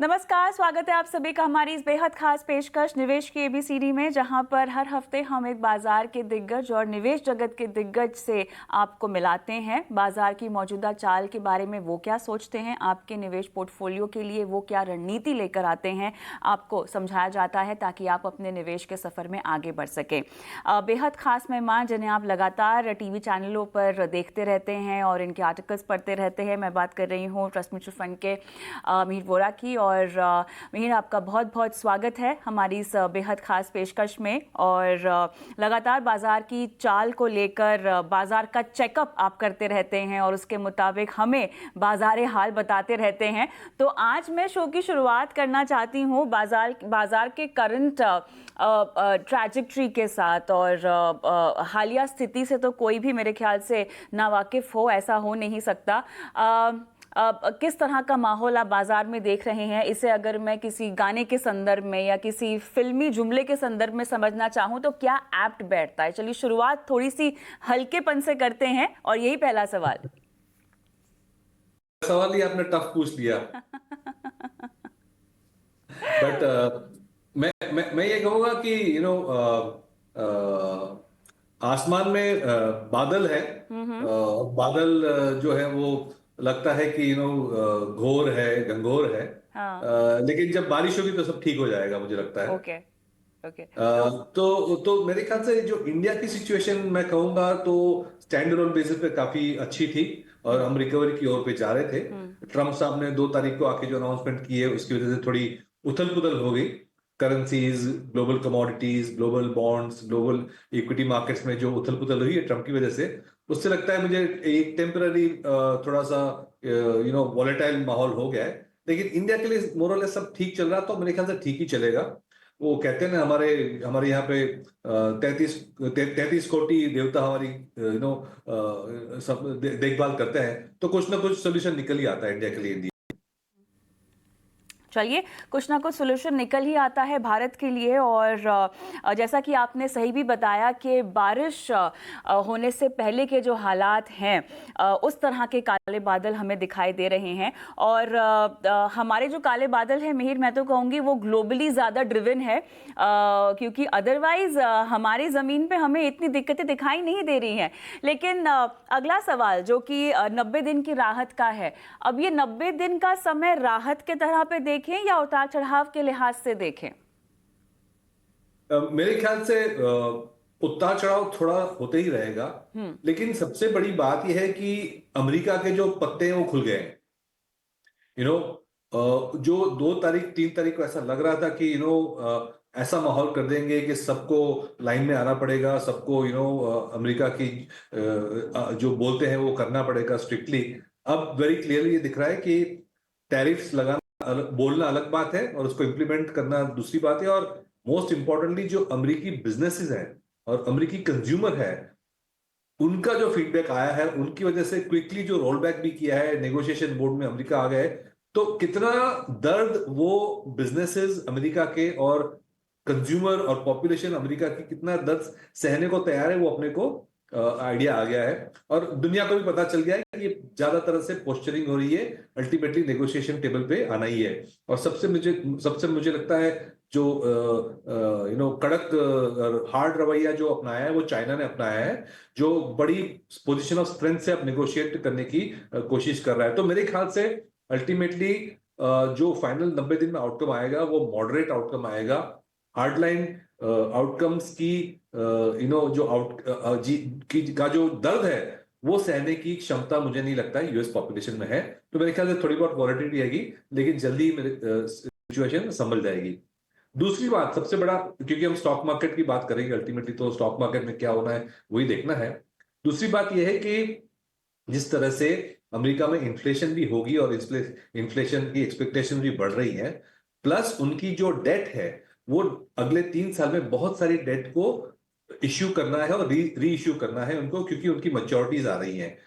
नमस्कार, स्वागत है आप सभी का हमारी इस बेहद खास पेशकश निवेश की एबीसीडी में, जहां पर हर हफ्ते हम एक बाजार के दिग्गज और निवेश जगत के दिग्गज से आपको मिलाते हैं। बाजार की मौजूदा चाल के बारे में वो क्या सोचते हैं, आपके निवेश पोर्टफोलियो के लिए वो क्या रणनीति लेकर आते हैं, आपको समझाया जाता है ताकि आप अपने निवेश के सफ़र में आगे बढ़ सकें। बेहद खास मेहमान जिन्हें आप लगातार टीवी चैनलों पर देखते रहते हैं और इनके आर्टिकल्स पढ़ते रहते हैं। मैं बात कर रही हूँ ट्रस्ट म्यूचुअल फंड के मिहिर वोरा की। और मिहिर, आपका बहुत बहुत स्वागत है हमारी इस बेहद खास पेशकश में। और लगातार बाजार की चाल को लेकर बाजार का चेकअप आप करते रहते हैं और उसके मुताबिक हमें बाजार हाल बताते रहते हैं। तो आज मैं शो की शुरुआत करना चाहती हूँ बाजार के करंट ट्रैजेक्टरी के साथ। और हालिया स्थिति से तो कोई भी मेरे ख्याल से नावाकिफ हो, ऐसा हो नहीं सकता। किस तरह का माहौल आप बाजार में देख रहे हैं, इसे अगर मैं किसी गाने के संदर्भ में या किसी फिल्मी जुमले के संदर्भ में समझना चाहूं तो क्या एप्ट बैठता है? चलिए शुरुआत थोड़ी सी हल्केपन से करते हैं और यही पहला सवाल। सवाल ही आपने टफ पूछ लिया। बट मैं ये कहूंगा कि आसमान में बादल है। बादल जो है वो लगता है कि घोर है, घंघोर है। हाँ। लेकिन जब बारिश होगी तो सब ठीक हो जाएगा, मुझे लगता है। Okay okay. तो मेरे ख्याल से जो इंडिया की सिचुएशन मैं कहूंगा तो स्टैंड अलोन बेसिस पे काफी अच्छी थी और हम रिकवरी की ओर पे जा रहे थे। ट्रम्प साहब ने 2 तारीख को आके जो अनाउंसमेंट की है उसकी वजह से थोड़ी उथल पुथल हो गई। Currencies, global commodities, global bonds, global equity markets में जो उथल पुथल हुई है ट्रम्प की वजह से, उससे लगता है मुझे एक टेम्पररी थोड़ा सा वॉलेटाइल माहौल हो गया है। लेकिन इंडिया के लिए मोरलेस सब ठीक चल रहा, तो मेरे ख्याल से ठीक ही चलेगा। वो कहते हैं ना, हमारे यहाँ पे 33 कोटि देवता हमारी सब देखभाल करते हैं, तो कुछ ना कुछ सोल्यूशन निकल ही आता है इंडिया के लिए। चलिए, कुछ ना कुछ सोल्यूशन निकल ही आता है भारत के लिए। और जैसा कि आपने सही भी बताया कि बारिश होने से पहले के जो हालात हैं, उस तरह के काले बादल हमें दिखाई दे रहे हैं। और हमारे जो काले बादल हैं मिहिर, मैं तो कहूँगी वो ग्लोबली ज़्यादा ड्रिवन है, क्योंकि अदरवाइज हमारी ज़मीन पे हमें इतनी दिक्कतें दिखाई नहीं दे रही हैं। लेकिन अगला सवाल जो कि 90 दिन की राहत का है, अब ये 90 दिन का समय राहत के तरह पे देखें या उतार चढ़ाव के लिहाज से देखें? मेरे ख्याल से उतार चढ़ाव थोड़ा होते ही रहेगा। लेकिन सबसे बड़ी बात यह है कि अमेरिका के जो पत्ते हैं वो खुल गए हैं। जो 2 तारीख 3 तारीख को ऐसा लग रहा था कि ऐसा माहौल कर देंगे कि सबको लाइन में आना पड़ेगा, सबको अमेरिका की जो बोलते हैं वो करना पड़ेगा स्ट्रिक्टली। अब वेरी क्लियरली ये दिख रहा है कि टैरिफ्स लगाना बोलना अलग बात है और उसको इंप्लीमेंट करना दूसरी बात है। और मोस्ट इंपॉर्टेंटली जो अमेरिकी बिजनेसेस हैं और अमेरिकी कंज्यूमर है, उनका जो फीडबैक आया है, उनकी वजह से क्विकली जो रोल बैक भी किया है, नेगोशिएशन बोर्ड में अमेरिका आ गए। तो कितना दर्द वो बिजनेसेस अमेरिका के और कंज्यूमर और पॉपुलेशन अमेरिका की कितना दर्द सहने को तैयार है, वो अपने को आइडिया आ गया है। और दुनिया को भी पता चल गया है कि ये ज्यादातर से पोस्चरिंग हो रही है, अल्टीमेटली नेगोशिएशन टेबल पे आना ही है। और सबसे मुझे लगता है जो कड़क हार्ड रवैया जो अपनाया है वो चाइना ने अपनाया है, जो बड़ी पोजीशन ऑफ स्ट्रेंथ से अब नेगोशिएट करने की कोशिश कर रहा है। तो मेरे ख्याल से अल्टीमेटली जो फाइनल 90 दिन में आउटकम आएगा वो मॉडरेट आउटकम आएगा। हार्डलाइन आउटकम्स की जो का जो दर्द है वो सहने की क्षमता मुझे नहीं लगता है यूएस पॉपुलेशन में है। तो मेरे ख्याल से थोड़ी बहुत वॉलेटिलिटी आएगी, लेकिन जल्दी मेरे सिचुएशन संभल जाएगी। दूसरी बात सबसे बड़ा, क्योंकि हम स्टॉक मार्केट की बात करेंगे अल्टीमेटली, तो स्टॉक मार्केट में क्या होना है वही देखना है। दूसरी बात यह है कि जिस तरह से अमेरिका में इन्फ्लेशन भी होगी और इन्फ्लेशन की एक्सपेक्टेशन भी बढ़ रही है, प्लस उनकी जो डेट है वो अगले 3 साल में बहुत सारी डेट को इश्यू करना है और री इश्यू करना है उनको, क्योंकि उनकी मैच्योरिटीज आ रही हैं।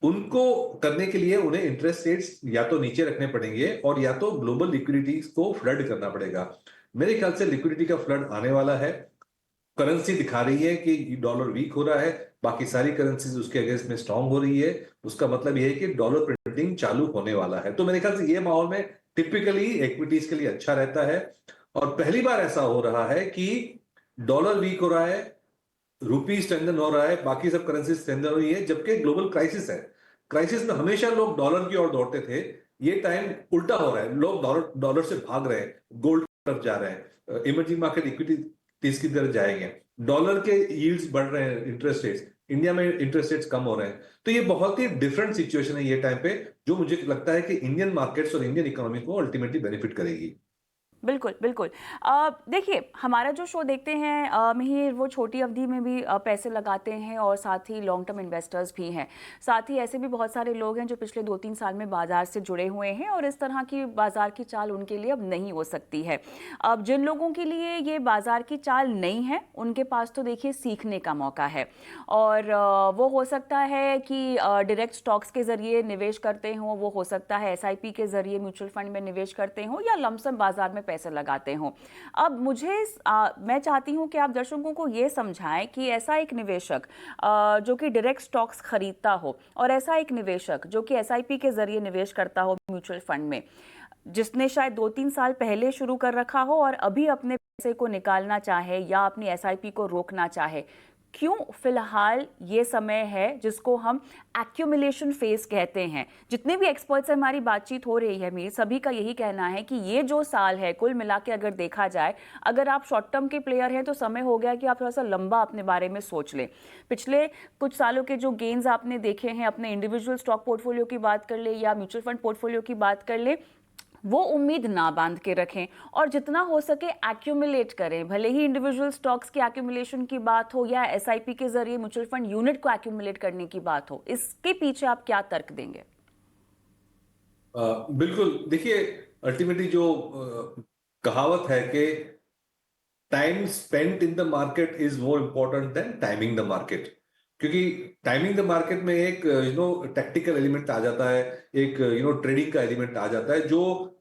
उनको करने के लिए उन्हें इंटरेस्ट रेट्स या तो नीचे रखने पड़ेंगे और या तो ग्लोबल लिक्विडिटीज को फ्लड करना पड़ेगा। मेरे ख्याल से लिक्विडिटी का फ्लड आने वाला है। करेंसी दिखा रही है कि डॉलर वीक हो रहा है, बाकी सारी करेंसीज उसके अगेंस्ट में स्ट्रांग हो रही है। उसका मतलब यह है कि डॉलर प्रिंटिंग चालू होने वाला है। तो मेरे ख्याल से ये माहौल में टिपिकली इक्विटीज के लिए अच्छा रहता है। और पहली बार ऐसा हो रहा है कि डॉलर वीक हो रहा है, रुपी स्ट्रेंथन हो रहा है, बाकी सब करेंसी स्ट्रेंथन हो रही है, जबकि ग्लोबल क्राइसिस है। क्राइसिस में हमेशा लोग डॉलर की ओर दौड़ते थे, ये टाइम उल्टा हो रहा है, लोग डॉलर से भाग रहे हैं, गोल्ड की तरफ जा रहे हैं, इमर्जिंग मार्केट इक्विटीज की तरफ जाएंगे, डॉलर के यील्ड्स बढ़ रहे हैं, इंटरेस्ट रेट्स, इंडिया में इंटरेस्ट रेट्स कम हो रहे हैं। तो ये बहुत ही डिफरेंट सिचुएशन है ये टाइम पे, जो मुझे लगता है कि इंडियन मार्केट्स और इंडियन इकोनॉमी को अल्टीमेटली बेनिफिट करेगी। बिल्कुल, बिल्कुल। देखिए, हमारा जो शो देखते हैं मिहिर, वो छोटी अवधि में भी पैसे लगाते हैं और साथ ही लॉन्ग टर्म इन्वेस्टर्स भी हैं। साथ ही ऐसे भी बहुत सारे लोग हैं जो पिछले 2-3 साल में बाज़ार से जुड़े हुए हैं और इस तरह की बाज़ार की चाल उनके लिए अब नहीं हो सकती है। अब जिन लोगों के लिए ये बाज़ार की चाल नहीं है, उनके पास तो देखिए सीखने का मौका है और वो हो सकता है कि डायरेक्ट स्टॉक्स के ज़रिए निवेश करते हों, वो हो सकता है एसआईपी के ज़रिए म्यूचुअल फंड में निवेश करते हों या लमसम बाज़ार में पैसे लगाते हों। अब मैं चाहती हूं कि आप दर्शकों को ये समझाएं कि ऐसा एक निवेशक जो कि डायरेक्ट स्टॉक्स खरीदता हो और ऐसा एक निवेशक जो कि एसआईपी के जरिए निवेश करता हो म्यूचुअल फंड में, जिसने शायद 2-3 साल पहले शुरू कर रखा हो और अभी अपने पैसे को निकालना चाहे या अपनी एसआईपी को रोकना चाहे, क्यों फिलहाल ये समय है जिसको हम एक्यूमुलेशन फेज कहते हैं। जितने भी एक्सपर्ट से हमारी बातचीत हो रही है मीर, सभी का यही कहना है कि ये जो साल है कुल मिला के अगर देखा जाए, अगर आप शॉर्ट टर्म के प्लेयर हैं तो समय हो गया कि आप थोड़ा सा लंबा अपने बारे में सोच लें। पिछले कुछ सालों के जो गेन्स आपने देखे हैं, अपने इंडिविजुअल स्टॉक पोर्टफोलियो की बात कर ले या म्यूचुअल फंड पोर्टफोलियो की बात कर ले, वो उम्मीद ना बांध के रखें और जितना हो सके एक्यूमुलेट करें। भले ही इंडिविजुअल स्टॉक्स की एक्यूमुलेशन की बात हो या एसआईपी के जरिए म्यूचुअल फंड यूनिट को एक्यूमुलेट करने की बात हो, इसके पीछे आप क्या तर्क देंगे? बिल्कुल, देखिए, अल्टीमेटली जो कहावत है कि time spent in the market is more important than timing the market. क्योंकि टाइमिंग द मार्केट में एक टैक्टिकल एलिमेंट आ जाता है, एक ट्रेडिंग का एलिमेंट आ जाता है, जो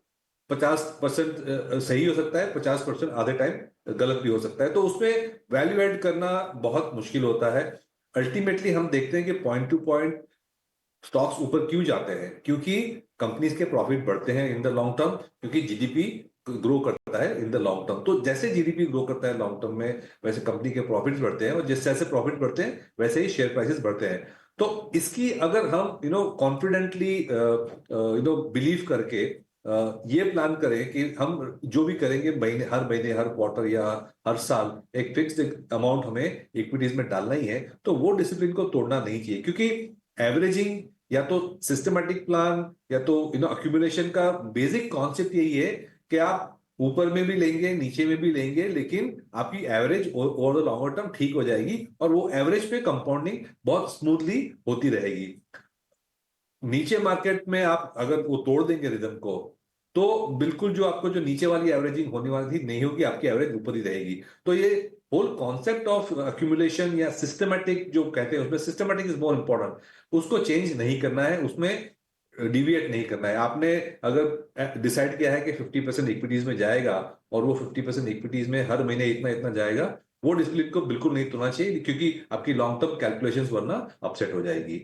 50% सही हो सकता है, 50% आधे टाइम गलत भी हो सकता है। तो उसमें वैल्यू एड करना बहुत मुश्किल होता है। अल्टीमेटली हम देखते हैं कि पॉइंट टू पॉइंट स्टॉक्स ऊपर क्यों जाते हैं, क्योंकि कंपनीज के प्रॉफिट बढ़ते हैं इन द लॉन्ग टर्म, क्योंकि जीडीपी ग्रो करता है इन द लॉन्ग टर्म। तो जैसे जीडीपी ग्रो करता है लॉन्ग टर्म में, वैसे कंपनी के प्रॉफिट्स बढ़ते हैं और जैसे जैसे प्रॉफिट बढ़ते हैं वैसे ही शेयर प्राइसेस बढ़ते हैं। तो इसकी अगर हम कॉन्फिडेंटली बिलीव करके ये प्लान करें कि हम जो भी करेंगे महीने हर क्वार्टर या हर साल एक फिक्स्ड अमाउंट हमें इक्विटीज में डालना ही है, तो वो डिसिप्लिन को तोड़ना नहीं चाहिए। क्योंकि एवरेजिंग या तो सिस्टमैटिक प्लान या तो अक्यूमुलेशन का बेसिक कॉन्सेप्ट यही है कि आप ऊपर में भी लेंगे नीचे में भी लेंगे, लेकिन आपकी average over the longer term ठीक हो जाएगी और वो एवरेज पे कंपाउंडिंग बहुत स्मूथली होती रहेगी। नीचे मार्केट में आप अगर वो तोड़ देंगे रिदम को, तो बिल्कुल जो नीचे वाली एवरेजिंग होने वाली थी नहीं होगी, आपकी एवरेज ऊपर ही रहेगी। तो ये होल कॉन्सेप्ट ऑफ अक्यूमुलेशन या सिस्टमैटिक जो कहते हैं, उसमें सिस्टमैटिक इज मोर इंपॉर्टेंट, उसको चेंज नहीं करना है, उसमें डिविएट नहीं करना है। आपने अगर डिसाइड किया है कि 50% इक्विटीज में जाएगा और वो 50% इक्विटीज में हर महीने इतना इतना जाएगा, वो डिसिप्लिन को बिल्कुल नहीं तोड़ना चाहिए, क्योंकि आपकी लॉन्ग टर्म कैलकुलेशंस वरना अपसेट हो जाएगी।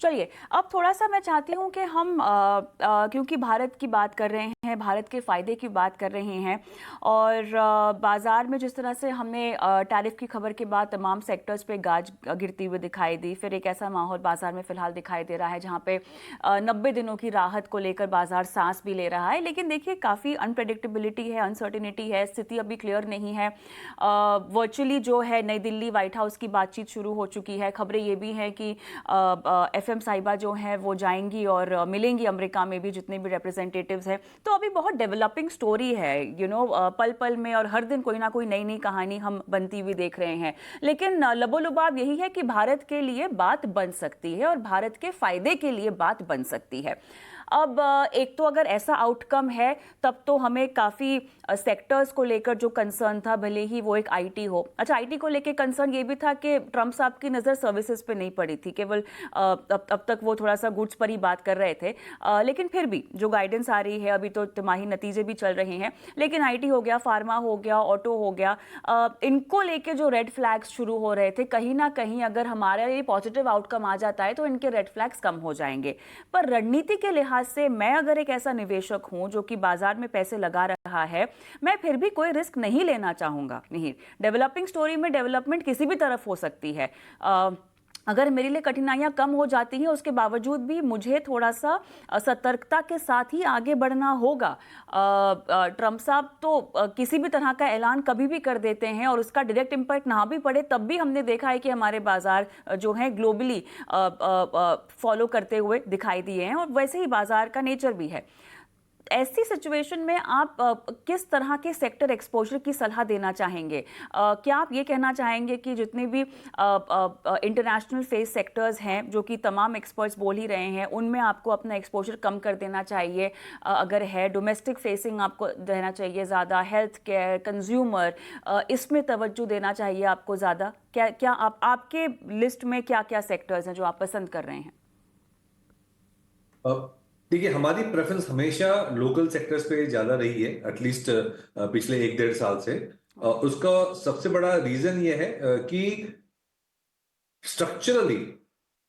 चलिए, अब थोड़ा सा मैं चाहती हूँ कि हम क्योंकि भारत की बात कर रहे हैं, भारत के फ़ायदे की बात कर रहे हैं और बाज़ार में जिस तरह से हमने टैरिफ की खबर के बाद तमाम सेक्टर्स पे गाज गिरती हुई दिखाई दी, फिर एक ऐसा माहौल बाज़ार में फ़िलहाल दिखाई दे रहा है जहाँ पे 90 दिनों की राहत को लेकर बाज़ार सांस भी ले रहा है। लेकिन देखिए, काफ़ी अनप्रेडिक्टेबिलिटी है, अनसर्टिनिटी है, स्थिति अभी क्लियर नहीं है। वर्चुअली जो है नई दिल्ली व्हाइट हाउस की बातचीत शुरू हो चुकी है। खबरें ये भी हैं कि एफएम साहिबा जो हैं वो जाएंगी और मिलेंगी अमेरिका में भी जितने भी रिप्रेजेंटेटिव्स हैं। तो अभी बहुत डेवलपिंग स्टोरी है, पल पल में और हर दिन कोई ना कोई नई नई कहानी हम बनती हुई देख रहे हैं। लेकिन लबोलुबाब यही है कि भारत के लिए बात बन सकती है और भारत के फायदे के लिए बात बन सकती है। अब एक तो अगर ऐसा आउटकम है तब तो हमें काफ़ी सेक्टर्स को लेकर जो कंसर्न था, भले ही वो एक आईटी हो। अच्छा, आईटी को लेकर कंसर्न ये भी था कि ट्रंप साहब की नज़र सर्विसेज पे नहीं पड़ी थी, केवल अब तक वो थोड़ा सा गुड्स पर ही बात कर रहे थे। लेकिन फिर भी जो गाइडेंस आ रही है, अभी तो तिमाही नतीजे भी चल रहे हैं, लेकिन आईटी हो गया, फार्मा हो गया, ऑटो हो गया, इनको लेके जो रेड फ्लैग्स शुरू हो रहे थे, कहीं ना कहीं अगर हमारा ये पॉजिटिव आउटकम आ जाता है तो इनके रेड फ्लैग्स कम हो जाएंगे। पर रणनीति के लिहाज लिहाज से मैं अगर एक ऐसा निवेशक हूं जो कि बाजार में पैसे लगा रहा है, मैं फिर भी कोई रिस्क नहीं लेना चाहूंगा। नहीं, डेवलपिंग स्टोरी में डेवलपमेंट किसी भी तरफ हो सकती है। अगर मेरे लिए कठिनाइयां कम हो जाती हैं, उसके बावजूद भी मुझे थोड़ा सा सतर्कता के साथ ही आगे बढ़ना होगा। ट्रंप साहब तो किसी भी तरह का ऐलान कभी भी कर देते हैं और उसका डायरेक्ट इम्पैक्ट ना भी पड़े, तब भी हमने देखा है कि हमारे बाजार जो हैं ग्लोबली फॉलो करते हुए दिखाई दिए हैं, और वैसे ही बाजार का नेचर भी है। ऐसी सिचुएशन में आप किस तरह के सेक्टर एक्सपोजर की सलाह देना चाहेंगे? क्या आप ये कहना चाहेंगे कि जितने भी इंटरनेशनल फेस सेक्टर्स हैं, जो कि तमाम एक्सपर्ट्स बोल ही रहे हैं, उनमें आपको अपना एक्सपोजर कम कर देना चाहिए? अगर है डोमेस्टिक फेसिंग आपको रहना चाहिए ज़्यादा, हेल्थ केयर, कंज्यूमर, इसमें तवज्जो देना चाहिए आपको ज़्यादा? क्या आपके लिस्ट में क्या क्या सेक्टर्स हैं जो आप पसंद कर रहे हैं? देखिए, हमारी प्रेफरेंस हमेशा लोकल सेक्टर्स पे ज्यादा रही है, एटलीस्ट पिछले 1-1.5 साल से। उसका सबसे बड़ा रीजन ये है कि स्ट्रक्चरली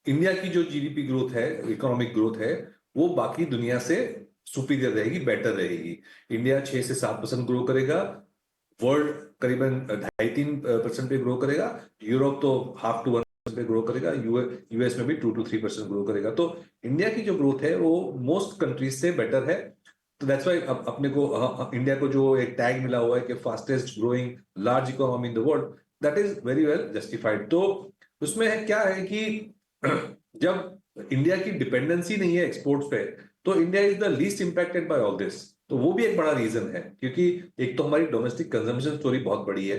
इंडिया की जो जीडीपी ग्रोथ है, इकोनॉमिक ग्रोथ है, वो बाकी दुनिया से सुपीरियर रहेगी, बेटर रहेगी। इंडिया 6 से 7% ग्रो करेगा, वर्ल्ड करीबन 2.5-3% पे ग्रो करेगा, यूरोप तो 0.5 to 1% पे ग्रो करेगा, यूएस में भी 2 to 3% ग्रो करेगा। तो इंडिया की जो ग्रोथ है वो मोस्ट कंट्रीज से बेटर है। तो दैट्स वाई अपने को इंडिया को जो एक टैग मिला हुआ है कि fastest growing large economy in the world, that is very well justified. तो उसमें क्या है कि जब इंडिया की डिपेंडेंसी नहीं है एक्सपोर्ट्स पे, तो India is the least impacted by all this. तो वो भी एक बड़ा रीजन है, क्योंकि एक तो हमारी डोमेस्टिक कंजम्पशन स्टोरी बहुत बड़ी है।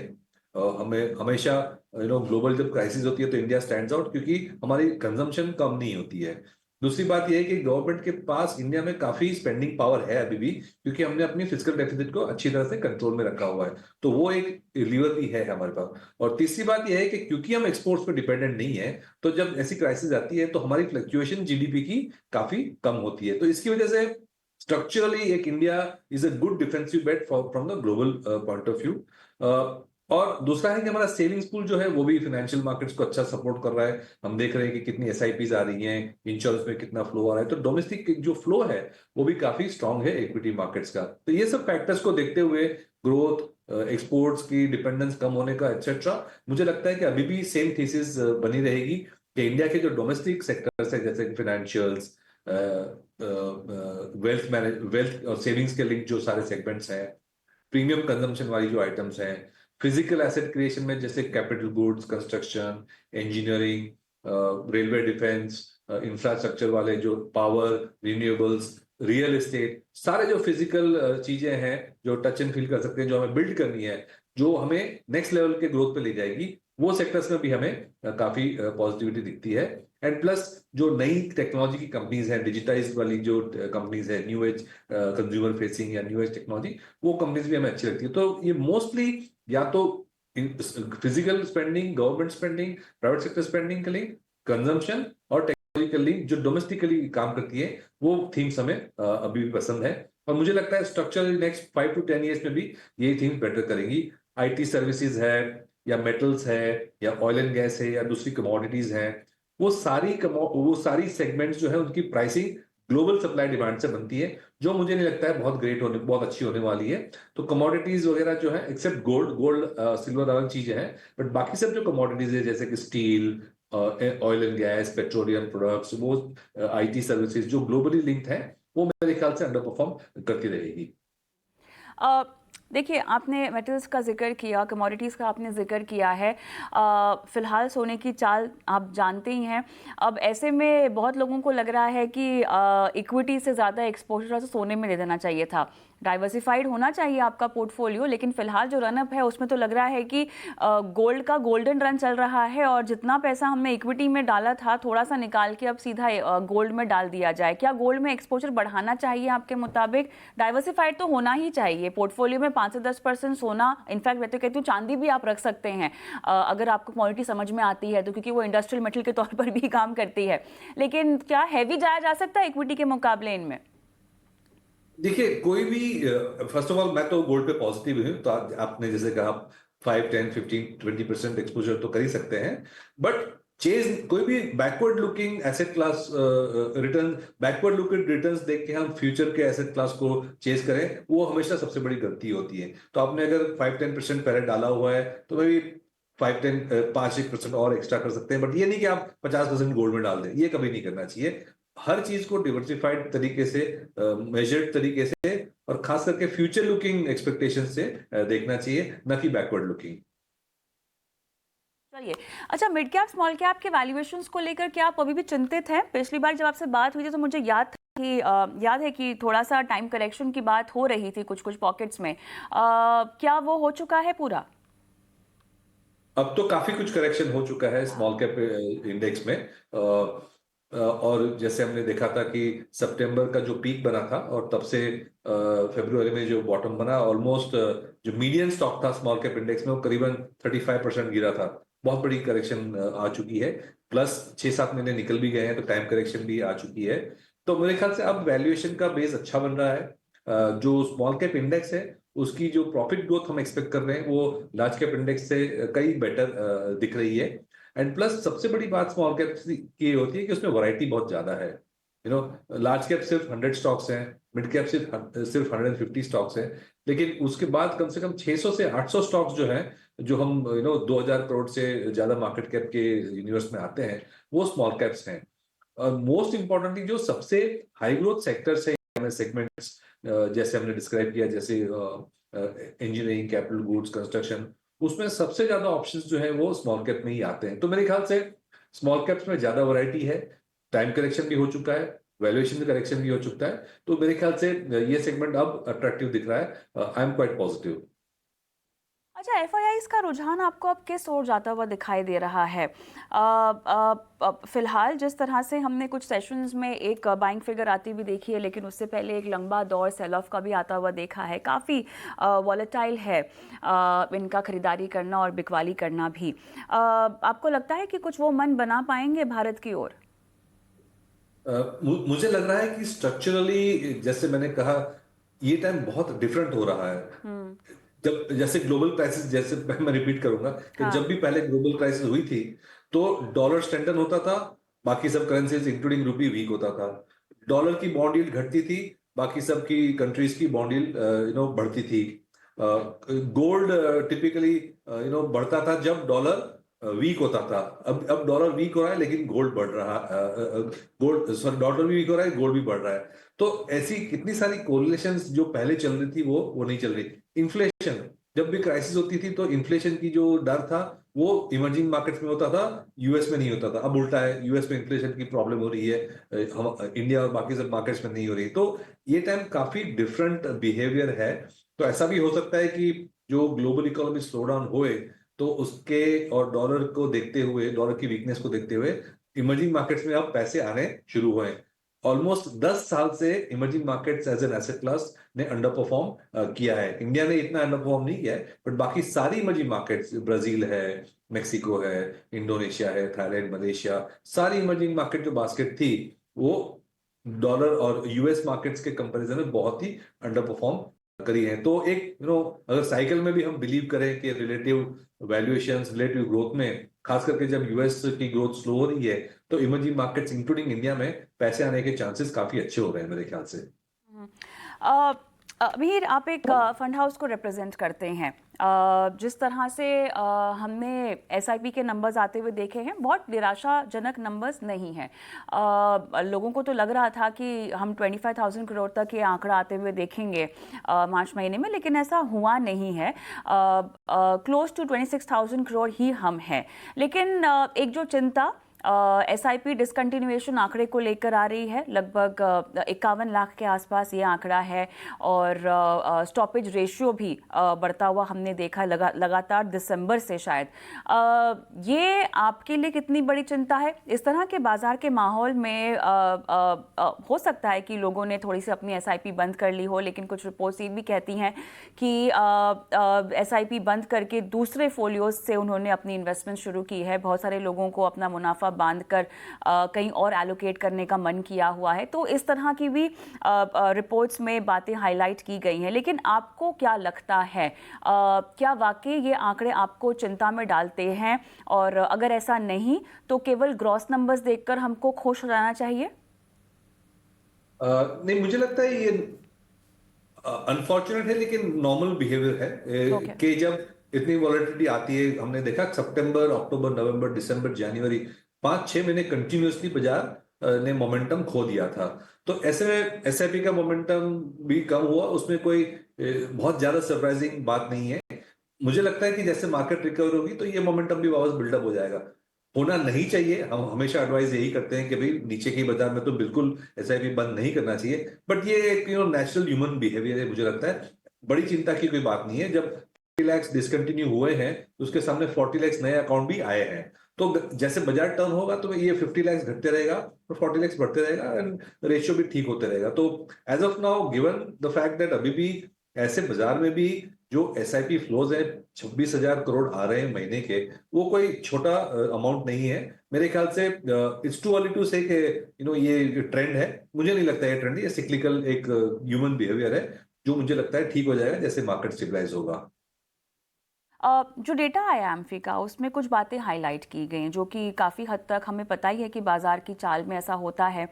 हमें हमेशा ग्लोबल जब क्राइसिस होती है तो इंडिया स्टैंड्स आउट, क्योंकि हमारी कंजम्पशन कम नहीं होती है। दूसरी बात यह है कि गवर्नमेंट के पास इंडिया में काफी स्पेंडिंग पावर है अभी भी, क्योंकि हमने अपनी फिस्कल डेफिसिट को अच्छी तरह से कंट्रोल में रखा हुआ है। तो वो एक लीवर भी है हमारे पास। और तीसरी बात यह है कि क्योंकि हम एक्सपोर्ट्स पर डिपेंडेंट नहीं है, तो जब ऐसी क्राइसिस आती है तो हमारी फ्लक्चुएशन जीडीपी की काफी कम होती है। तो इसकी वजह से स्ट्रक्चरली एक India is a good defensive bet from the global point of view. और दूसरा है कि हमारा सेविंग्स पूल जो है वो भी फाइनेंशियल मार्केट्स को अच्छा सपोर्ट कर रहा है। हम देख रहे हैं कि कितनी एसआईपीज आ रही हैं, इंश्योरेंस में कितना फ्लो आ रहा है। तो डोमेस्टिक जो फ्लो है वो भी काफी स्ट्रांग है इक्विटी मार्केट्स का। तो ये सब फैक्टर्स को देखते हुए ग्रोथ, एक्सपोर्ट्स की डिपेंडेंस कम होने का एक्सेट्रा, मुझे लगता है कि अभी भी सेम थीसिस बनी रहेगी कि इंडिया के जो डोमेस्टिक सेक्टर्स है, जैसे फाइनेंशियल्स, वेल्थ और सेविंग्स के लिंक जो सारे सेगमेंट्स हैं, प्रीमियम कंजम्पशन वाली जो आइटम्स हैं, फिजिकल एसेट क्रिएशन में जैसे capital goods, construction, engineering, railway, defence, infrastructure वाले जो पावर, रिन्यूएबल्स, रियल एस्टेट, सारे जो फिजिकल चीजें हैं जो टच एंड फील कर सकते हैं, जो हमें बिल्ड करनी है, जो हमें नेक्स्ट लेवल के ग्रोथ पे ले जाएगी, वो सेक्टर्स में भी हमें काफी पॉजिटिविटी दिखती है। एंड प्लस जो नई टेक्नोलॉजी की कंपनीज हैं, डिजिटाइज वाली जो कंपनीज है, न्यू एज कंज्यूमर फेसिंग या न्यू एज टेक्नोलॉजी, वो कंपनीज भी हमें अच्छी लगती है। तो ये मोस्टली या तो physical spending, government spending, private sector spending के लिंक, कंजम्पशन और टेक्नोलॉजी के लिंक जो डोमेस्टिकली काम करती है, वो थीम्स हमें अभी भी पसंद है। और मुझे लगता है स्ट्रक्चरल नेक्स्ट 5 to 10 ईयर्स में भी ये थीम्स बेटर करेंगी। आईटी सर्विसेज है, या मेटल्स है, या ऑयल एंड गैस है, या दूसरी कमोडिटीज हैं, वो सारी सेगमेंट्स जो है उनकी प्राइसिंग ग्लोबल सप्लाई डिमांड से बनती है, जो मुझे नहीं लगता है बहुत अच्छी होने वाली है। तो कमोडिटीज वगैरह जो है, एक्सेप्ट गोल्ड सिल्वर अलग चीजें हैं, बट बाकी सब जो कमोडिटीज है जैसे कि steel, oil and gas, petroleum products, वो आईटी सर्विसेज जो ग्लोबली लिंक्ड है, वो मेरे ख्याल से अंडर परफॉर्म करती रहेगी। देखिए, आपने मेटल्स का जिक्र किया, कमोडिटीज़ का आपने जिक्र किया है। फ़िलहाल सोने की चाल आप जानते ही हैं। अब ऐसे में बहुत लोगों को लग रहा है कि इक्विटी से ज़्यादा एक्सपोजर तो सोने में दे देना चाहिए था। डाइवर्सिफाइड होना चाहिए आपका पोर्टफोलियो, लेकिन फिलहाल जो रनअप है उसमें तो लग रहा है कि गोल्ड का गोल्डन रन चल रहा है, और जितना पैसा हमने इक्विटी में डाला था थोड़ा सा निकाल के अब सीधा गोल्ड में डाल दिया जाए। क्या गोल्ड में एक्सपोजर बढ़ाना चाहिए आपके मुताबिक? डाइवर्सिफाइड तो होना ही चाहिए पोर्टफोलियो में, 5 से 10% सोना, इनफैक्ट मैं तो कहती हूँ चांदी भी आप रख सकते हैं अगर आपको कमोडिटी समझ में आती है तो, क्योंकि वो इंडस्ट्रियल मेटल के तौर पर भी काम करती है। लेकिन क्या हैवी जाया जा सकता है इक्विटी के मुकाबले इनमें? देखिए, कोई भी, फर्स्ट ऑफ ऑल मैं तो गोल्ड पे पॉजिटिव हूँ। तो आपने जैसे कहा 5, 10, 15, 20% एक्सपोजर तो कर ही सकते हैं, बट चेज कोई भी backward looking asset class return, backward looking returns देख के हम फ्यूचर के एसेट क्लास को चेज करें, वो हमेशा सबसे बड़ी गलती होती है। तो आपने अगर 5-10% पहले डाला हुआ है तो मे भी 5-10 5-1% और एक्स्ट्रा कर सकते हैं, बट ये नहीं कि आप 50% गोल्ड में डाल दें, ये कभी नहीं करना चाहिए। हर चीज को डिवर्सिफाइड तरीके से, मेजर्ड तरीके से, और खास करके फ्यूचर लुकिंग एक्सपेक्टेशन से देखना चाहिए, न कि बैकवर्ड लुकिंग। चलिए, अच्छा, मिड कैप स्मॉल कैप के वैल्यूएशंस को लेकर क्या आप अभी भी चिंतित हैं? पिछली बार जब आपसे बात हुई थी तो मुझे याद है कि थोड़ा सा टाइम करेक्शन की बात हो रही थी कुछ कुछ पॉकेट्स में। क्या वो हो चुका है पूरा? अब तो काफी कुछ करेक्शन हो चुका है स्मॉल कैप इंडेक्स में। और जैसे हमने देखा था कि सितंबर का जो पीक बना था और तब से फरवरी में जो बॉटम बना, ऑलमोस्ट जो मीडियन स्टॉक था स्मॉल कैप इंडेक्स में वो करीबन 35% गिरा था। बहुत बड़ी करेक्शन आ चुकी है, प्लस 6-7 महीने निकल भी गए हैं तो टाइम करेक्शन भी आ चुकी है। तो मेरे ख्याल से अब वैल्यूएशन का बेस अच्छा बन रहा है। जो स्मॉल कैप इंडेक्स है उसकी जो प्रॉफिट ग्रोथ हम एक्सपेक्ट कर रहे हैं वो लार्ज कैप इंडेक्स से कई बेटर दिख रही है। एंड प्लस सबसे बड़ी बात स्मॉल कैप की होती है कि उसमें वैरायटी बहुत ज्यादा है। लार्ज कैप सिर्फ 100 स्टॉक्स हैं, मिड कैप सिर्फ 150 स्टॉक्स हैं, लेकिन उसके बाद कम से कम 600 से 800 स्टॉक्स जो हैं, जो हम 2000 करोड़ से ज्यादा मार्केट कैप के यूनिवर्स में आते हैं, वो स्मॉल कैप्स हैं। और मोस्ट इंपॉर्टेंटली जो सबसे हाई ग्रोथ सेक्टर्स है, सेगमेंट्स जैसे हमने डिस्क्राइब किया, जैसे इंजीनियरिंग, कैपिटल गुड्स, कंस्ट्रक्शन, उसमें सबसे ज्यादा ऑप्शंस जो है वो स्मॉल कैप में ही आते हैं। तो मेरे ख्याल से स्मॉल कैप्स में ज्यादा वैरायटी है, टाइम करेक्शन भी हो चुका है, वैल्यूएशन में करेक्शन भी हो चुका है, तो मेरे ख्याल से ये सेगमेंट अब अट्रैक्टिव दिख रहा है। I am quite positive. अच्छा, एफआईआईज का रुझान आपको अब किस ओर जाता हुआ दिखाई दे रहा है? फिलहाल जिस तरह से हमने कुछ सेशंस में एक बाइंग फिगर आती हुई देखी है, लेकिन उससे पहले एक लंबा दौर सेल ऑफ का भी आता हुआ देखा है। काफ़ी वॉलेटाइल है इनका खरीदारी करना और बिकवाली करना भी। आपको लगता है कि कुछ वो मन बना पाएंगे भारत की ओर? मुझे लग रहा है कि स्ट्रक्चरली, जैसे मैंने कहा, ये टाइम बहुत डिफरेंट हो रहा है। जब जैसे ग्लोबल क्राइसिस, जैसे मैं रिपीट करूंगा कि हाँ। जब भी पहले ग्लोबल क्राइसिस हुई थी तो डॉलर स्ट्रेंथन होता था, बाकी सब करेंसीज इंक्लूडिंग रुपी वीक होता था। डॉलर की बॉन्ड यील्ड घटती थी, बाकी सब की कंट्रीज की बॉन्ड यील्ड बढ़ती थी। गोल्ड टिपिकली बढ़ता था जब डॉलर वीक होता था। अब डॉलर वीक हो रहा है लेकिन गोल्ड बढ़ रहा, गोल्ड सॉरी डॉलर भी वीक हो रहा है, गोल्ड भी बढ़ रहा है। तो ऐसी कितनी सारी कोरिलेशंस जो पहले चल रही थी वो नहीं चल रही। इन्फ्लेशन, जब भी क्राइसिस होती थी तो इन्फ्लेशन की जो डर था वो इमर्जिंग मार्केट्स में होता था, यूएस में नहीं होता था। अब उल्टा है, यूएस में इन्फ्लेशन की प्रॉब्लम हो रही है, हम इंडिया और बाकी सब मार्केट्स में नहीं हो रही। तो ये टाइम काफी डिफरेंट बिहेवियर है। तो ऐसा भी हो सकता है कि जो ग्लोबल इकोनॉमी स्लो डाउन होए तो उसके और डॉलर को देखते हुए, डॉलर की वीकनेस को देखते हुए इमर्जिंग मार्केट्स में अब पैसे आने शुरू हुए। ऑलमोस्ट 10 साल से emerging markets as an asset class ने अंडर परफॉर्म किया है। इंडिया ने इतना अंडर परफॉर्म नहीं किया है, बट बाकी सारी इमर्जिंग मार्केट्स, ब्राजील है, मेक्सिको है, इंडोनेशिया है, थाईलैंड, मलेशिया, सारी इमर्जिंग मार्केट जो बास्केट थी वो डॉलर और यूएस मार्केट्स के कंपैरिजन में बहुत ही अंडर परफॉर्म करी है। तो एक अगर साइकिल में भी हम बिलीव करें कि रिलेटिव वैल्यूएशंस, रिलेटिव ग्रोथ में, खास करके जब यूएस की ग्रोथ स्लो हो रही है तो इमर्जिंग मार्केट्स इंक्लूडिंग इंडिया में पैसे आने के चांसेस काफी अच्छे हो रहे हैं मेरे ख्याल से। अ, अमीर, आप एक फंड हाउस को रिप्रेजेंट करते हैं। जिस तरह से हमने एसआईपी के नंबर्स आते हुए देखे हैं, बहुत निराशाजनक नंबर्स नहीं हैं। लोगों को तो लग रहा था कि हम 25,000 करोड़ तक ये आंकड़ा आते हुए देखेंगे मार्च महीने में, लेकिन ऐसा हुआ नहीं है। क्लोज टू 26,000 करोड़ ही हम हैं। लेकिन एक जो चिंता एसआईपी डिसकंटिन्यूएशन आंकड़े को लेकर आ रही है, लगभग 51 लाख के आसपास ये आंकड़ा है, और स्टॉपेज रेशियो भी बढ़ता हुआ हमने देखा लगातार दिसंबर से शायद। ये आपके लिए कितनी बड़ी चिंता है? इस तरह के बाजार के माहौल में हो सकता है कि लोगों ने थोड़ी सी अपनी एसआईपी बंद कर ली हो, लेकिन कुछ रिपोर्ट्स ये भी कहती हैं कि एसआईपी बंद करके दूसरे फोलियोज से उन्होंने अपनी इन्वेस्टमेंट शुरू की है। बहुत सारे लोगों को अपना मुनाफा बांधकर कहीं और एलोकेट करने का मन किया हुआ है। तो इस तरह की भी रिपोर्ट्स में बातें हाईलाइट की गई हैं। लेकिन आपको क्या लगता है, क्या वाकई ये आंकड़े आपको चिंता में डालते हैं? और अगर ऐसा नहीं तो केवल ग्रॉस नंबर्स देखकर हमको खुश हो जाना चाहिए? नहीं, मुझे लगता है ये अनफॉर्चुनेट है लेकिन नॉर्मल बिहेवियर है ओके। कि जब इतनी वॉलेटिलिटी आती है। हमने देखा सितंबर, अक्टूबर, नवंबर, दिसंबर, जनवरी 5-6 महीने कंटिन्यूअसली बाजार ने मोमेंटम खो दिया था। तो ऐसे में एसआईपी का मोमेंटम भी कम हुआ, उसमें कोई बहुत ज्यादा सरप्राइजिंग बात नहीं है। मुझे लगता है कि जैसे मार्केट रिकवर होगी तो ये मोमेंटम भी वापस बिल्डअप हो जाएगा। होना नहीं चाहिए, हम हमेशा एडवाइस यही करते हैं कि भाई नीचे के बाजार में तो बिल्कुल एसआईपी बंद नहीं करना चाहिए, बट ये एक नेचुरल ह्यूमन बिहेवियर है। मुझे लगता है बड़ी चिंता की कोई बात नहीं है। जब 30 लाख डिसकंटिन्यू हुए हैं तो उसके सामने 40 लाख नए अकाउंट भी आए हैं। तो जैसे बाजार टर्न होगा तो ये 50 लाख घटते रहेगा और 40 लाख बढ़ते रहेगा एंड रेशियो भी ठीक होते रहेगा। तो as of now, given the fact that अभी भी ऐसे बाजार में भी जो एसआईपी फ्लोज है 26,000 करोड़ आ रहे हैं महीने के, वो कोई छोटा अमाउंट नहीं है। मेरे ख्याल से इट्स टू अर्ली टू से कि ये ट्रेंड है। मुझे नहीं लगता है ट्रेंड, ये सिक्लिकल एक ह्यूमन बिहेवियर है जो मुझे लगता है ठीक हो जाएगा जैसे मार्केट स्टेबलाइज होगा। जो डेटा आया एम्फी का, उसमें कुछ बातें हाईलाइट की गई जो कि काफ़ी हद तक हमें पता ही है कि बाज़ार की चाल में ऐसा होता है।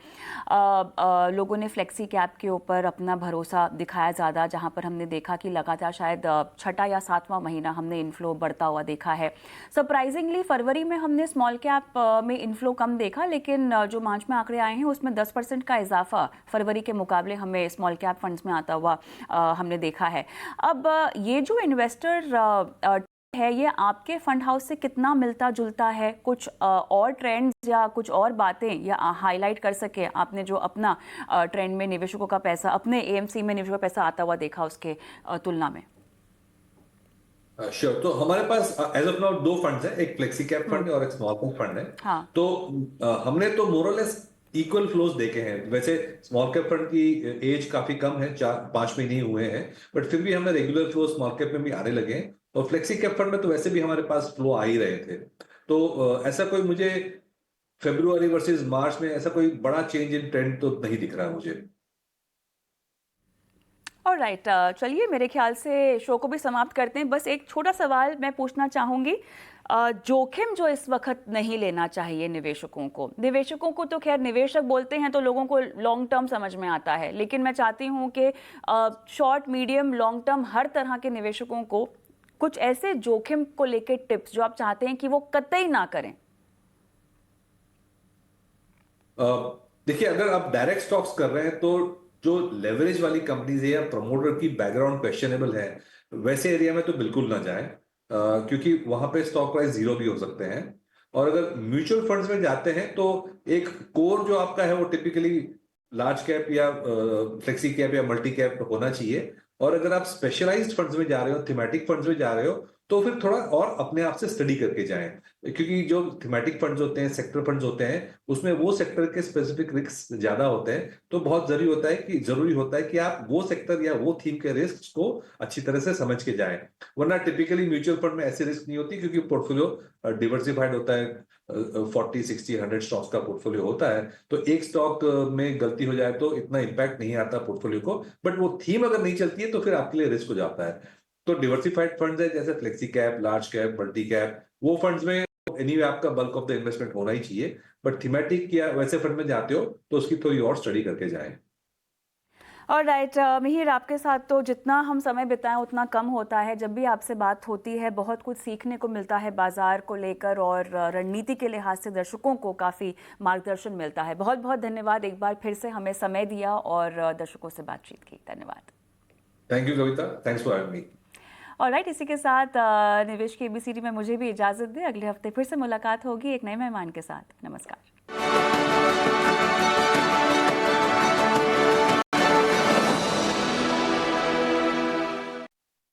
लोगों ने फ्लेक्सी कैप के ऊपर अपना भरोसा दिखाया ज़्यादा, जहां पर हमने देखा कि लगातार शायद छठा या सातवां महीना हमने इनफ्लो बढ़ता हुआ देखा है। सरप्राइजिंगली फरवरी में हमने स्मॉल कैप में इनफ्लो कम देखा, लेकिन जो मार्च में आंकड़े आए हैं उसमें 10% का इजाफा फरवरी के मुकाबले हमें स्मॉल कैप फंड्स में आता हुआ हमने देखा है। अब ये जो इन्वेस्टर है, ये आपके फंड हाउस से कितना मिलता जुलता है? कुछ और ट्रेंड्स या कुछ और बातें या हाईलाइट कर सके आपने जो अपना ट्रेंड में निवेशकों का पैसा, अपने एएमसी में निवेशकों का पैसा आता हुआ देखा उसके तुलना में? श्योर। तो हमारे पास एज ऑफ नाउ दो फंड्स हैं, एक फ्लेक्सी कैप फंड है और एक स्मॉल कैप फंड है। हाँ। तो हमने तो मोरलेस इक्वल फ्लोज देखे हैं। वैसे स्मॉल कैप फंड की एज काफी कम है, 4-5 महीने ही हुए हैं, बट फिर भी हमें रेगुलर फ्लो स्मॉल कैप में भी आने लगे हैं। और फ्लेक्सी कैप फंड में तो वैसे भी हमारे पास फ्लो आ ही रहे थे। तो ऐसा कोई मुझे फेब्रुअरी वर्सेस मार्च में ऐसा कोई बड़ा चेंज इन ट्रेंड तो नहीं दिख रहा है मुझे। ऑलराइट, चलिए मेरे ख्याल से शो को भी समाप्त करते हैं। बस एक छोटा सवाल मैं पूछना चाहूँगी, जोखिम जो इस वक्त नहीं लेना चाहिए निवेशकों को तो खैर निवेशक बोलते हैं तो लोगों को लॉन्ग टर्म समझ में आता है, लेकिन मैं चाहती हूँ कि शॉर्ट, मीडियम, लॉन्ग टर्म हर तरह के निवेशकों को कुछ ऐसे जोखिम को लेकर टिप्स जो आप चाहते हैं कि वो कतई ना करें। देखिए, अगर आप डायरेक्ट स्टॉक्स कर रहे हैं तो जो लेवरेज वाली कंपनीज है या प्रमोटर की बैकग्राउंड क्वेश्चनेबल है, वैसे एरिया में तो बिल्कुल ना जाएं, क्योंकि वहां पे स्टॉक प्राइस जीरो भी हो सकते हैं। और अगर म्यूचुअल फंड्स में जाते हैं तो एक कोर जो आपका है वो टिपिकली लार्ज कैप या फ्लेक्सी कैप या मल्टी कैप होना चाहिए। और अगर आप स्पेशलाइज्ड फंड्स में जा रहे हो, थीमेटिक फंड्स में जा रहे हो, तो फिर थोड़ा और अपने आप से स्टडी करके जाएं, क्योंकि जो थीमेटिक फंड्स होते हैं, सेक्टर फंड्स होते हैं, उसमें वो सेक्टर के स्पेसिफिक रिस्क ज्यादा होते हैं। तो बहुत जरूरी होता है कि आप वो सेक्टर या वो थीम के रिस्क को अच्छी तरह से समझ के जाएं। वरना टिपिकली म्यूचुअल फंड में ऐसे रिस्क नहीं होती, क्योंकि पोर्टफोलियो डिवर्सिफाइड होता है। 40, 60, 100 स्टॉक्स का पोर्टफोलियो होता है। तो एक स्टॉक में गलती हो जाए तो इतना इंपैक्ट नहीं आता पोर्टफोलियो को, बट वो थीम अगर नहीं चलती है तो फिर आपके लिए रिस्क हो जाता है। तो डिवर्सिफाइड फंड्स है जैसे flexi cap, large cap, multi cap, वो फंड्स में एनीवे आपका बल्क ऑफ द इन्वेस्टमेंट होना ही चाहिए। बट थीमेटिक या वैसे फंड में जाते हो तो उसकी थोड़ी और स्टडी करके जाएं। ऑलराइट, मिहिर, आपके साथ तो जितना हम समय बिताएं उतना कम होता है। जब भी आपसे बात होती है बहुत कुछ सीखने को मिलता है बाजार को लेकर, और रणनीति के लिहाज से दर्शकों को काफ़ी मार्गदर्शन मिलता है। बहुत बहुत धन्यवाद, एक बार फिर से हमें समय दिया और दर्शकों से बातचीत की। धन्यवाद। Thank you Kavita, thanks for having me. Alright, इसी के साथ निवेश की एबीसीडी में मुझे भी इजाज़त दें। अगले हफ्ते फिर से मुलाकात होगी एक नए मेहमान के साथ। नमस्कार।